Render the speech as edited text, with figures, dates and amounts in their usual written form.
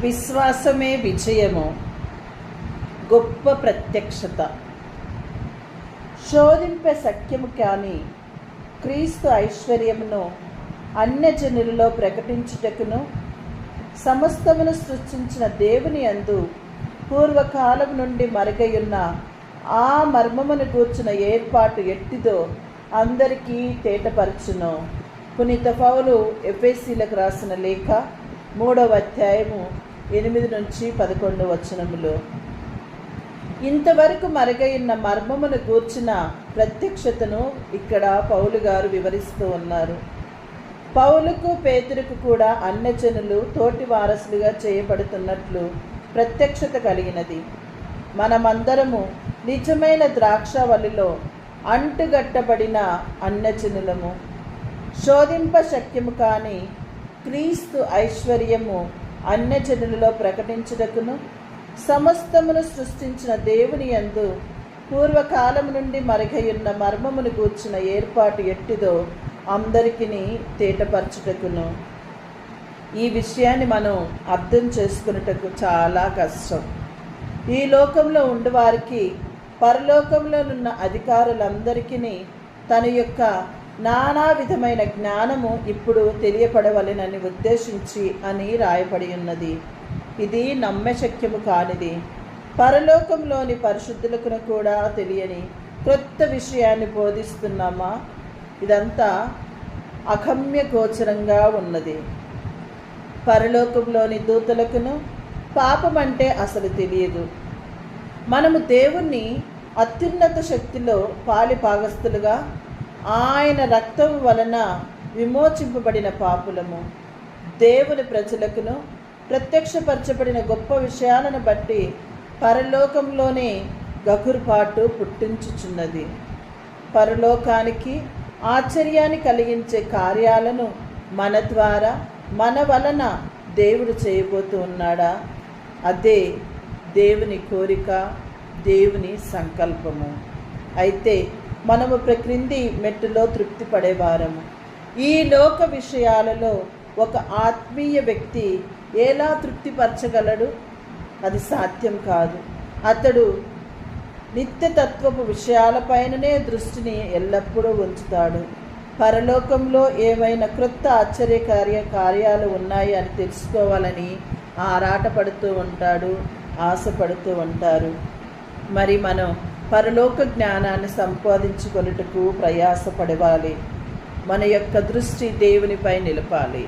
విశ్వాసమే విజయము. గొప్ప ప్రత్యక్షత. శోధింపే సఖ్యము కాని క్రీస్తు ఐశ్వర్యమును అన్యజనులలో ప్రకటించుటకును, సమస్తమును సృష్టించిన దేవుని యందు పూర్వకాలం నుండి మరుగయున్న ఆ మర్మమును గూర్చిన ఏర్పాటు ఎట్టిదో అందరికీ తేటపరచును. పునీత పౌలు ఎఫెసీలకు రాసిన లేఖ 3వ అధ్యాయము 8-11 వచనములు. ఇంతవరకు మరుగైన మర్మమును గూర్చిన ప్రత్యక్షతను ఇక్కడ పౌలు గారు వివరిస్తూ ఉన్నారు. పౌలుకు పేతురుకు కూడా అన్యజనులు తోటి వారసులుగా చేయబడుతున్నట్లు ప్రత్యక్షత కలిగినది. మనమందరము నిజమైన ద్రాక్షవల్లిలో అంటుగట్టబడిన అన్యజనులము. శోధింప శక్యము కాని క్రీస్తు ఐశ్వర్యము అన్యజనులలో ప్రకటించుటకును, సమస్తమును సృష్టించిన దేవుని యందు పూర్వకాలం నుండి మరుగయున్న మర్మమును గూర్చిన ఏర్పాటు ఎట్టిదో అందరికీ తేటపరచుటకును. ఈ విషయాన్ని మనం అర్థం చేసుకున్నటకు చాలా కష్టం. ఈ లోకంలో ఉండువారికి పరలోకంలోనున్న అధికారులందరికీ తన యొక్క నానా విధమైన జ్ఞానము ఇప్పుడు తెలియపడవలెనని ఉద్దేశించి అని రాయబడి ఉన్నది. ఇది నమ్మశక్యము కానిది. పరలోకంలోని పరిశుద్ధులకు కూడా తెలియని క్రొత్త విషయాన్ని బోధిస్తున్నామా? ఇదంతా అగమ్య గోచరంగా ఉన్నది. పరలోకంలోని దూతలకును పాపం అంటే అసలు తెలియదు. మనము దేవుణ్ణి అత్యున్నత శక్తిలో పాలిపాగస్తులుగా, ఆయన రక్తం వలన విమోచింపబడిన పాపులము. దేవుని ప్రజలకును ప్రత్యక్షపరచబడిన గొప్ప విషయాలను బట్టి పరలోకంలోనే గగురుపాటు పుట్టించుచున్నది. పరలోకానికి ఆశ్చర్యాన్ని కలిగించే కార్యాలను మన ద్వారా, మన వలన దేవుడు చేయబోతూ ఉన్నాడా? అదే దేవుని కోరిక, దేవుని సంకల్పము. అయితే మనము ప్రక్రింది మెట్టులో తృప్తి పడేవారము. ఈ లోక విషయాలలో ఒక ఆత్మీయ వ్యక్తి ఎలా తృప్తిపరచగలడు? అది సాధ్యం కాదు. అతడు నిత్యతత్వపు విషయాలపైననే దృష్టిని ఎల్లప్పుడూ ఉంచుతాడు. పరలోకంలో ఏమైనా క్రొత్త కార్యాలు ఉన్నాయి అని తెలుసుకోవాలని ఆరాటపడుతూ ఉంటాడు, ఆశపడుతూ ఉంటారు. మరి మనం పరలోక జ్ఞానాన్ని సంపాదించుకొనుటకు ప్రయాసపడవాలి. మన యొక్క దృష్టి దేవునిపై నిలపాలి.